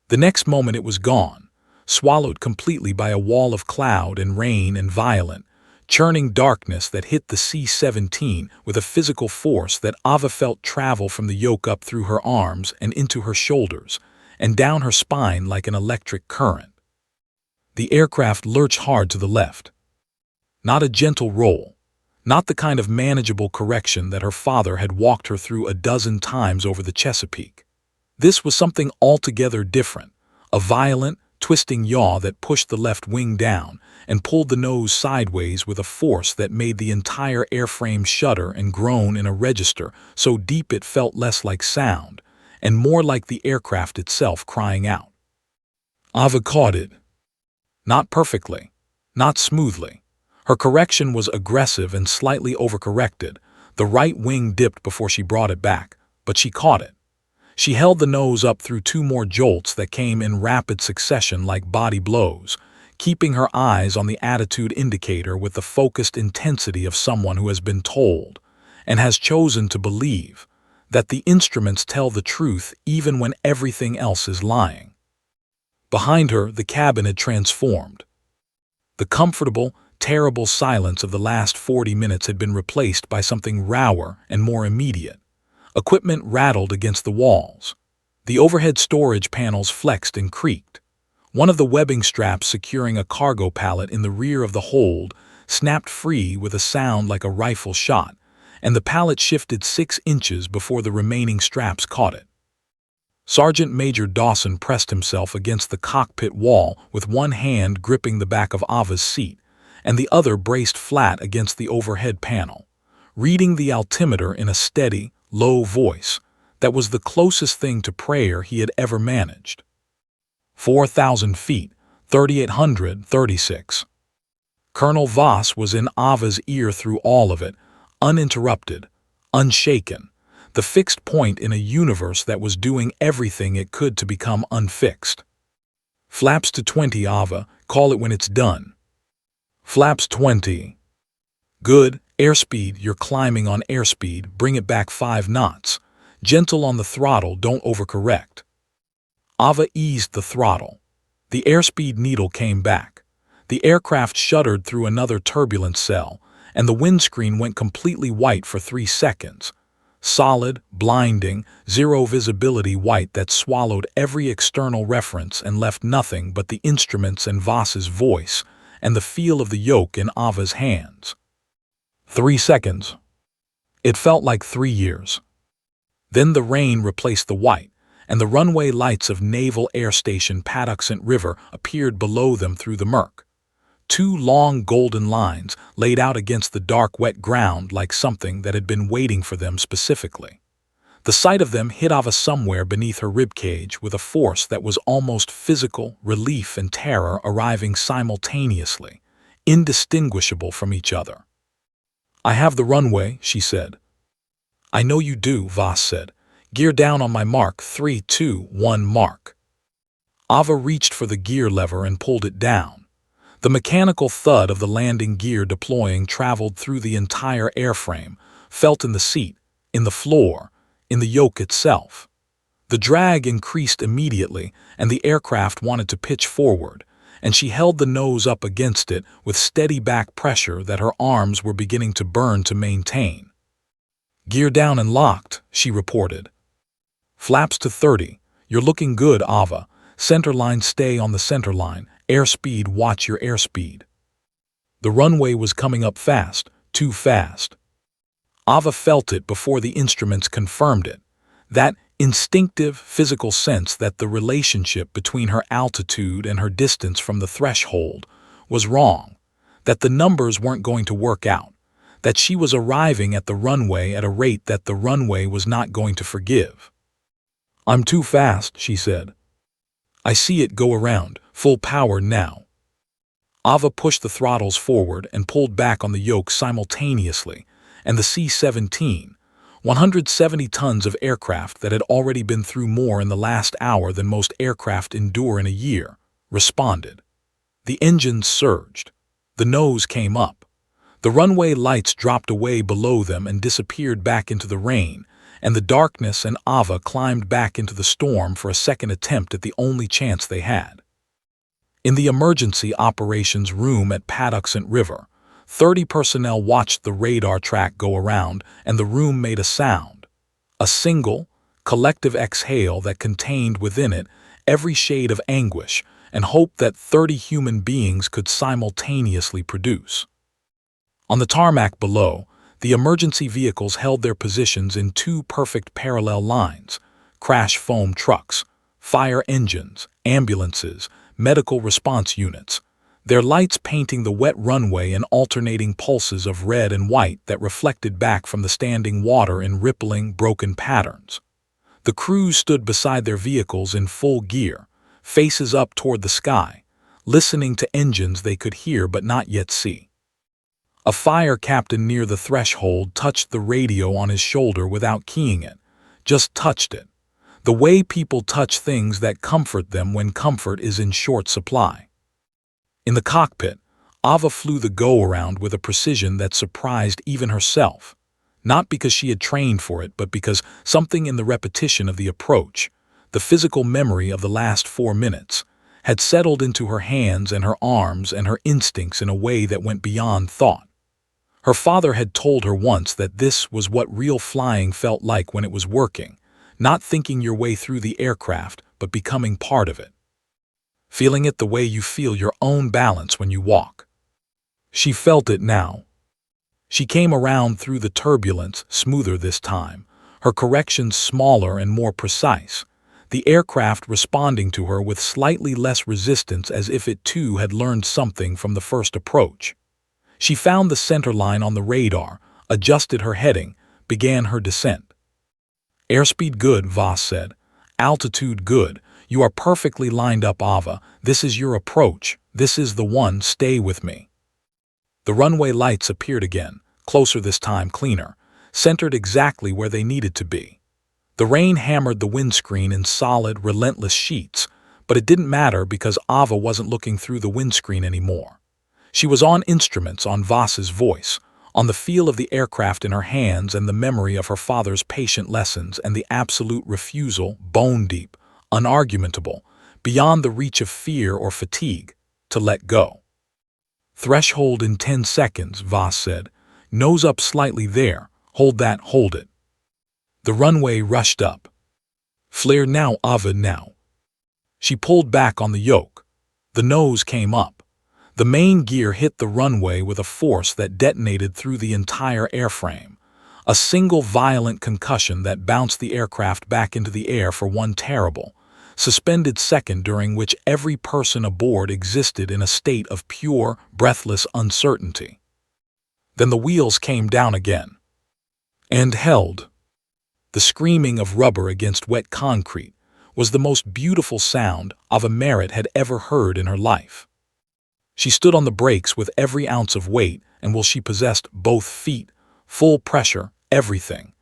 A: The next moment it was gone, swallowed completely by a wall of cloud and rain and violent, churning darkness that hit the C-17 with a physical force that Ava felt travel from the yoke up through her arms and into her shoulders, and down her spine like an electric current. The aircraft lurched hard to the left. Not a gentle roll, not the kind of manageable correction that her father had walked her through a dozen times over the Chesapeake. This was something altogether different, a violent, twisting yaw that pushed the left wing down and pulled the nose sideways with a force that made the entire airframe shudder and groan in a register so deep it felt less like sound and more like the aircraft itself crying out. Ava caught it. Not perfectly, not smoothly. Her correction was aggressive and slightly overcorrected. The right wing dipped before she brought it back, but she caught it. She held the nose up through two more jolts that came in rapid succession like body blows, keeping her eyes on the attitude indicator with the focused intensity of someone who has been told, and has chosen to believe, that the instruments tell the truth even when everything else is lying. Behind her, the cabin had transformed. The comfortable, terrible silence of the last 40 minutes had been replaced by something rower and more immediate. Equipment rattled against the walls. The overhead storage panels flexed and creaked. One of the webbing straps securing a cargo pallet in the rear of the hold snapped free with a sound like a rifle shot, and the pallet shifted 6 inches before the remaining straps caught it. Sergeant Major Dawson pressed himself against the cockpit wall with one hand gripping the back of Ava's seat, and the other braced flat against the overhead panel, reading the altimeter in a steady, low voice that was the closest thing to prayer he had ever managed. 4,000 feet, 3,836. Colonel Voss was in Ava's ear through all of it, uninterrupted, unshaken, the fixed point in a universe that was doing everything it could to become unfixed. "Flaps to 20, Ava. Call it when it's done." "Flaps 20. Good. Airspeed, you're climbing on airspeed, bring it back 5 knots. Gentle on the throttle, don't overcorrect. Ava eased the throttle. The airspeed needle came back. The aircraft shuddered through another turbulence cell, and the windscreen went completely white for 3 seconds. Solid, blinding, zero visibility white that swallowed every external reference and left nothing but the instruments and Voss's voice and the feel of the yoke in Ava's hands. 3 seconds. It felt like 3 years. Then the rain replaced the white, and the runway lights of Naval Air Station Patuxent River appeared below them through the murk. 2 long golden lines laid out against the dark wet ground like something that had been waiting for them specifically. The sight of them hit Ava somewhere beneath her ribcage with a force that was almost physical, relief and terror arriving simultaneously, indistinguishable from each other. "I have the runway," she said. "I know you do," Voss said. "Gear down on my mark, 3, 2, 1, mark." Ava reached for the gear lever and pulled it down. The mechanical thud of the landing gear deploying traveled through the entire airframe, felt in the seat, in the floor, in the yoke itself. The drag increased immediately, and the aircraft wanted to pitch forward, and she held the nose up against it with steady back pressure that her arms were beginning to burn to maintain. "Gear down and locked," she reported. "Flaps to 30. You're looking good, Ava. Centerline, stay on the centerline. Airspeed, watch your airspeed." The runway was coming up fast, too fast. Ava felt it before the instruments confirmed it. That instinctive, physical sense that the relationship between her altitude and her distance from the threshold was wrong, that the numbers weren't going to work out, that she was arriving at the runway at a rate that the runway was not going to forgive. "I'm too fast," she said. "I see it go around, full power now." Ava pushed the throttles forward and pulled back on the yoke simultaneously, and the C-17, 170 tons of aircraft that had already been through more in the last hour than most aircraft endure in a year, responded. The engines surged. The nose came up. The runway lights dropped away below them and disappeared back into the rain, and the darkness and Ava climbed back into the storm for a second attempt at the only chance they had. In the emergency operations room at Patuxent River, 30 personnel watched the radar track go around, and the room made a sound. A single, collective exhale that contained within it every shade of anguish and hope that 30 human beings could simultaneously produce. On the tarmac below, the emergency vehicles held their positions in 2 perfect parallel lines: crash foam trucks, fire engines, ambulances, medical response units, their lights painting the wet runway in alternating pulses of red and white that reflected back from the standing water in rippling, broken patterns. The crews stood beside their vehicles in full gear, faces up toward the sky, listening to engines they could hear but not yet see. A fire captain near the threshold touched the radio on his shoulder without keying it, just touched it, the way people touch things that comfort them when comfort is in short supply. In the cockpit, Ava flew the go-around with a precision that surprised even herself, not because she had trained for it, but because something in the repetition of the approach, the physical memory of the last 4 minutes, had settled into her hands and her arms and her instincts in a way that went beyond thought. Her father had told her once that this was what real flying felt like when it was working, not thinking your way through the aircraft, but becoming part of it. Feeling it the way you feel your own balance when you walk. She felt it now. She came around through the turbulence, smoother this time, her corrections smaller and more precise, the aircraft responding to her with slightly less resistance as if it too had learned something from the first approach. She found the center line on the radar, adjusted her heading, began her descent. "Airspeed good," Voss said. "Altitude good. You are perfectly lined up, Ava. This is your approach. This is the one. Stay with me." The runway lights appeared again, closer this time, cleaner, centered exactly where they needed to be. The rain hammered the windscreen in solid, relentless sheets, but it didn't matter because Ava wasn't looking through the windscreen anymore. She was on instruments, on Voss's voice, on the feel of the aircraft in her hands and the memory of her father's patient lessons and the absolute refusal, bone-deep, unargumentable, beyond the reach of fear or fatigue, to let go. "Threshold in 10 seconds, Voss said. "Nose up slightly there. Hold that, hold it." The runway rushed up. "Flare now, Ava, now." She pulled back on the yoke. The nose came up. The main gear hit the runway with a force that detonated through the entire airframe. A single violent concussion that bounced the aircraft back into the air for one terrible, suspended second during which every person aboard existed in a state of pure, breathless uncertainty. Then the wheels came down again. And held. The screaming of rubber against wet concrete was the most beautiful sound Ava Merritt had ever heard in her life. She stood on the brakes with every ounce of weight, and while she possessed both feet, full pressure, everything,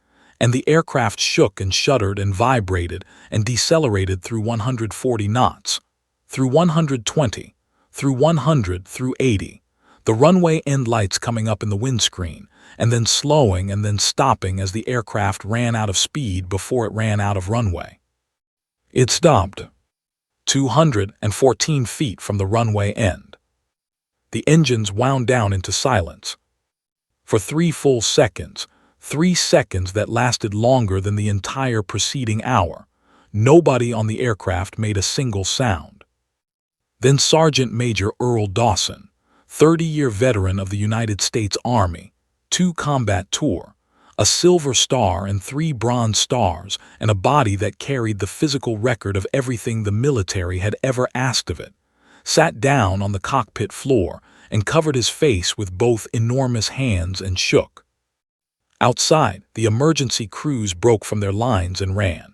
A: and the aircraft shook and shuddered and vibrated and decelerated through 140 knots, through 120, through 100, through 80, the runway end lights coming up in the windscreen, and then slowing and then stopping as the aircraft ran out of speed before it ran out of runway. It stopped. 214 feet from the runway end. The engines wound down into silence. For 3 full seconds, 3 seconds that lasted longer than the entire preceding hour, nobody on the aircraft made a single sound. Then Sergeant Major Earl Dawson, 30-year veteran of the United States Army, 2 combat tour, a silver star and 3 bronze stars, and a body that carried the physical record of everything the military had ever asked of it, sat down on the cockpit floor and covered his face with both enormous hands and shook. Outside, the emergency crews broke from their lines and ran.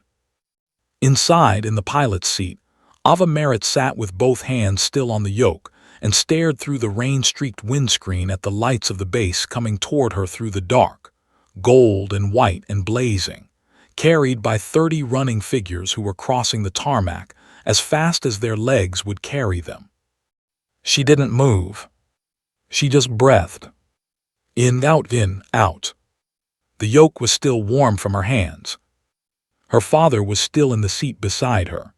A: Inside, in the pilot's seat, Ava Merritt sat with both hands still on the yoke and stared through the rain-streaked windscreen at the lights of the base coming toward her through the dark, gold and white and blazing, carried by 30 running figures who were crossing the tarmac as fast as their legs would carry them. She didn't move. She just breathed. In, out, in, out. The yoke was still warm from her hands. Her father was still in the seat beside her.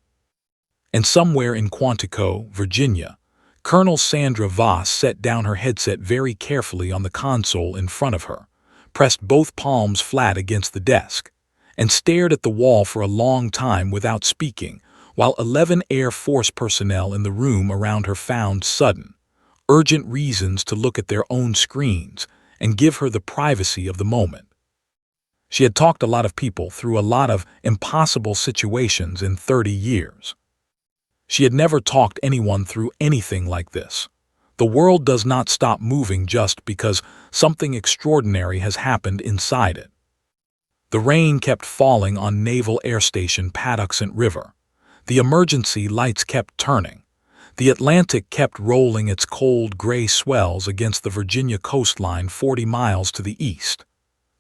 A: And somewhere in Quantico, Virginia, Colonel Sandra Voss set down her headset very carefully on the console in front of her, pressed both palms flat against the desk, and stared at the wall for a long time without speaking, while 11 Air Force personnel in the room around her found sudden, urgent reasons to look at their own screens and give her the privacy of the moment. She had talked a lot of people through a lot of impossible situations in 30 years. She had never talked anyone through anything like this. The world does not stop moving just because something extraordinary has happened inside it. The rain kept falling on Naval Air Station Patuxent River. The emergency lights kept turning. The Atlantic kept rolling its cold gray swells against the Virginia coastline 40 miles to the east.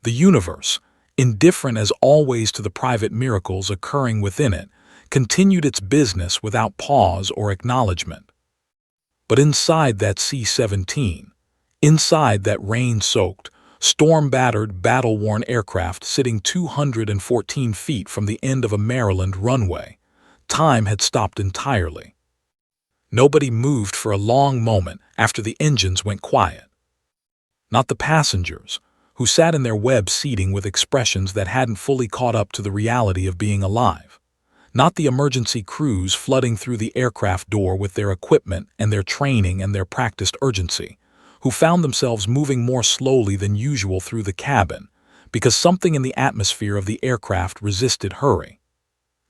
A: The universe, indifferent as always to the private miracles occurring within it, continued its business without pause or acknowledgement. But inside that C-17, inside that rain-soaked, storm-battered, battle-worn aircraft sitting 214 feet from the end of a Maryland runway, time had stopped entirely. Nobody moved for a long moment after the engines went quiet. Not the passengers, who sat in their web seating with expressions that hadn't fully caught up to the reality of being alive. Not the emergency crews flooding through the aircraft door with their equipment and their training and their practiced urgency, who found themselves moving more slowly than usual through the cabin because something in the atmosphere of the aircraft resisted hurry.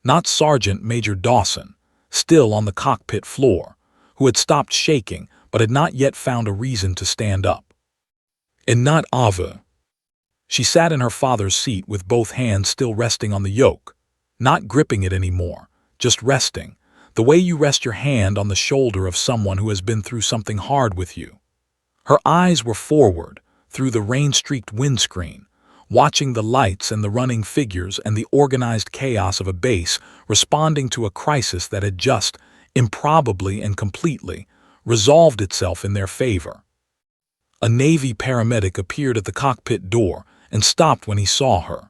A: Not Sergeant Major Dawson, still on the cockpit floor, who had stopped shaking but had not yet found a reason to stand up. And not Ava. She sat in her father's seat with both hands still resting on the yoke, not gripping it anymore, just resting, the way you rest your hand on the shoulder of someone who has been through something hard with you. Her eyes were forward, through the rain-streaked windscreen, watching the lights and the running figures and the organized chaos of a base responding to a crisis that had just, improbably and completely, resolved itself in their favor. A Navy paramedic appeared at the cockpit door and stopped when he saw her.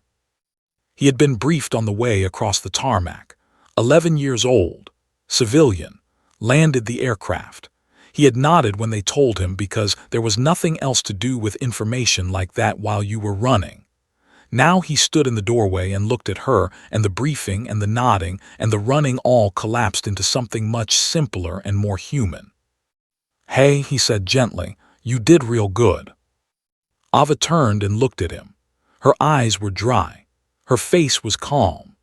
A: He had been briefed on the way across the tarmac. 11 years old, civilian, landed the aircraft. He had nodded when they told him because there was nothing else to do with information like that while you were running. Now he stood in the doorway and looked at her, and the briefing and the nodding and the running all collapsed into something much simpler and more human. "Hey," he said gently, "you did real good." Ava turned and looked at him. Her eyes were dry. Her face was calm.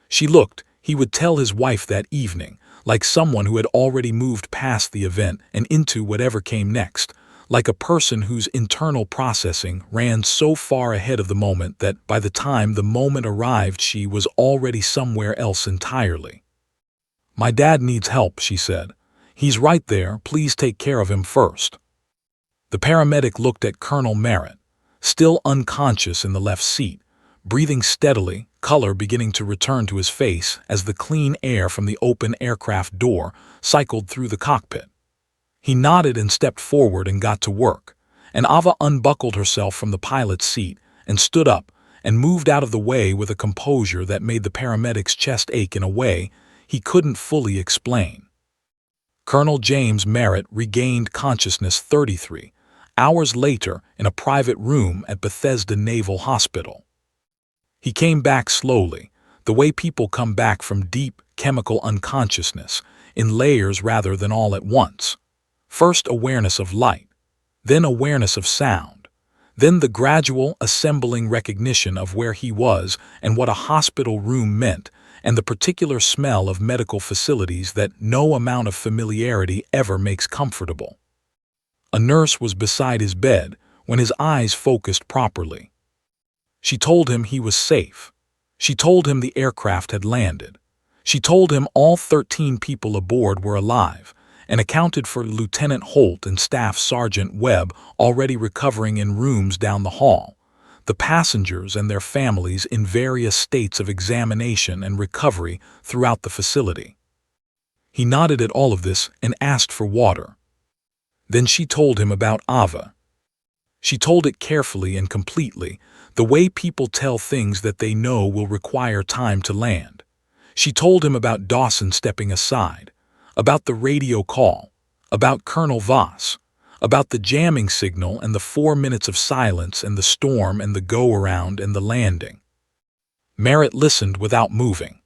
A: She looked, he would tell his wife that evening, like someone who had already moved past the event and into whatever came next, like a person whose internal processing ran so far ahead of the moment that by the time the moment arrived she was already somewhere else entirely. "My dad needs help," she said. "He's right there, please take care of him first." The paramedic looked at Colonel Merritt, still unconscious in the left seat, breathing steadily, color beginning to return to his face as the clean air from the open aircraft door cycled through the cockpit. He nodded and stepped forward and got to work, and Ava unbuckled herself from the pilot's seat and stood up and moved out of the way with a composure that made the paramedic's chest ache in a way he couldn't fully explain. Colonel James Merritt regained consciousness 33 hours later in a private room at Bethesda Naval Hospital. He came back slowly, the way people come back from deep chemical unconsciousness, in layers rather than all at once. First awareness of light, then awareness of sound, then the gradual assembling recognition of where he was and what a hospital room meant, and the particular smell of medical facilities that no amount of familiarity ever makes comfortable. A nurse was beside his bed when his eyes focused properly. She told him he was safe. She told him the aircraft had landed. She told him all 13 people aboard were alive, and accounted for Lieutenant Holt and Staff Sergeant Webb already recovering in rooms down the hall, the passengers and their families in various states of examination and recovery throughout the facility. He nodded at all of this and asked for water. Then she told him about Ava. She told it carefully and completely, the way people tell things that they know will require time to land. She told him about Dawson stepping aside, about the radio call, about Colonel Voss, about the jamming signal and the 4 minutes of silence and the storm and the go-around and the landing. Merritt listened without moving.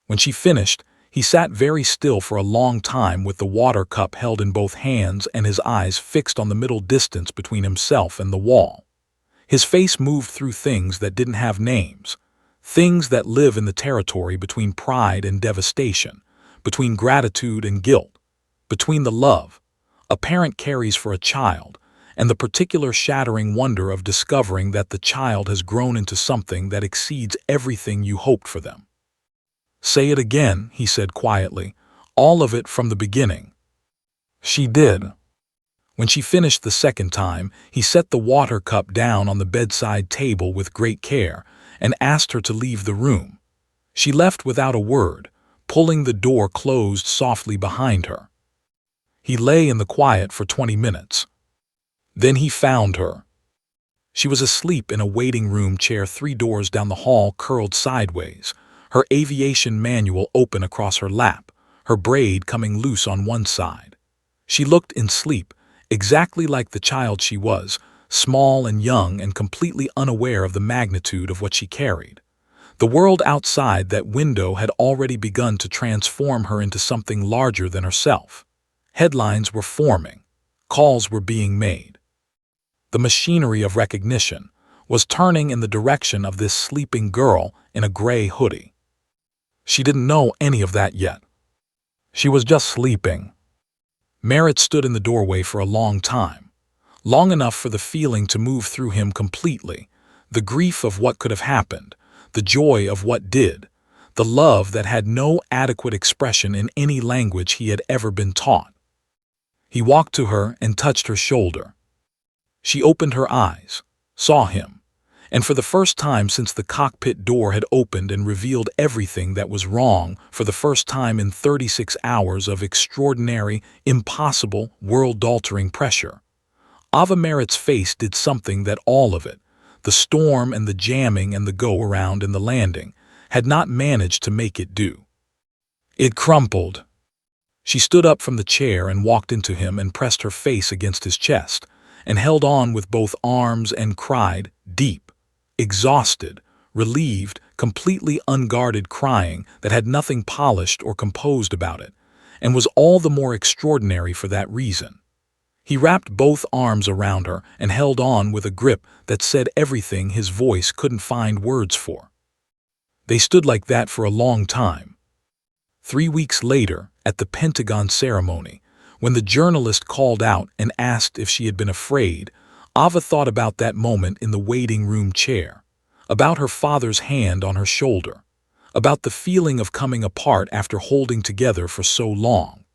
A: When she finished, he sat very still for a long time with the water cup held in both hands and his eyes fixed on the middle distance between himself and the wall. His face moved through things that didn't have names, things that live in the territory between pride and devastation, between gratitude and guilt, between the love a parent carries for a child and the particular shattering wonder of discovering that the child has grown into something that exceeds everything you hoped for them. "Say it again," he said quietly, "all of it from the beginning." She did. When she finished the second time, he set the water cup down on the bedside table with great care and asked her to leave the room. She left without a word, pulling the door closed softly behind her. He lay in the quiet for 20 minutes. Then he found her. She was asleep in a waiting room chair 3 doors down the hall, curled sideways, her aviation manual open across her lap, her braid coming loose on one side. She looked in sleep, exactly like the child she was, small and young and completely unaware of the magnitude of what she carried. The world outside that window had already begun to transform her into something larger than herself. Headlines were forming. Calls were being made. The machinery of recognition was turning in the direction of this sleeping girl in a gray hoodie. She didn't know any of that yet. She was just sleeping. Merritt stood in the doorway for a long time, long enough for the feeling to move through him completely, the grief of what could have happened, the joy of what did, the love that had no adequate expression in any language he had ever been taught. He walked to her and touched her shoulder. She opened her eyes, saw him, and for the first time since the cockpit door had opened and revealed everything that was wrong, for the first time in 36 hours of extraordinary, impossible, world-altering pressure, Ava Merritt's face did something that all of it, the storm and the jamming and the go-around and the landing, had not managed to make it do. It crumpled. She stood up from the chair and walked into him and pressed her face against his chest, and held on with both arms and cried, deep, exhausted, relieved, completely unguarded crying that had nothing polished or composed about it, and was all the more extraordinary for that reason. He wrapped both arms around her and held on with a grip that said everything his voice couldn't find words for. They stood like that for a long time. 3 weeks later, at the Pentagon ceremony, when the journalist called out and asked if she had been afraid, Ava thought about that moment in the waiting room chair, about her father's hand on her shoulder, about the feeling of coming apart after holding together for so long.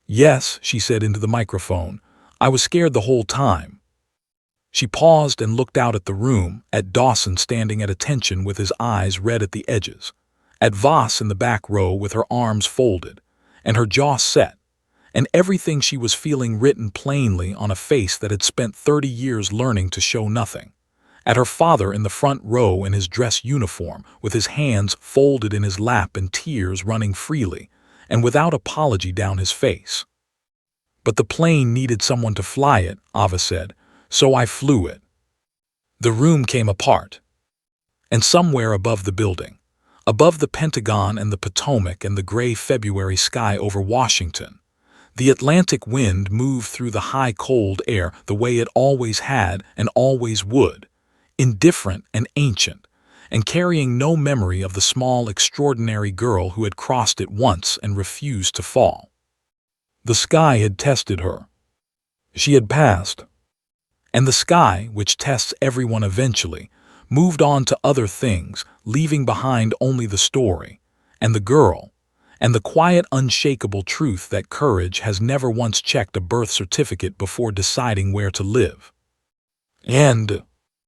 A: "Yes," she said into the microphone, "I was scared the whole time." She paused and looked out at the room, at Dawson standing at attention with his eyes red at the edges, at Voss in the back row with her arms folded, and her jaw set, and everything she was feeling written plainly on a face that had spent 30 years learning to show nothing, at her father in the front row in his dress uniform, with his hands folded in his lap and tears running freely, and without apology down his face. "But the plane needed someone to fly it," Ava said, "so I flew it." The room came apart. And somewhere above the building, above the Pentagon and the Potomac and the gray February sky over Washington, the Atlantic wind moved through the high cold air the way it always had and always would, indifferent and ancient, and carrying no memory of the small extraordinary girl who had crossed it once and refused to fall. The sky had tested her. She had passed. And the sky, which tests everyone eventually, moved on to other things, leaving behind only the story, and the girl, and the quiet, unshakable truth that courage has never once checked a birth certificate before deciding where to live. And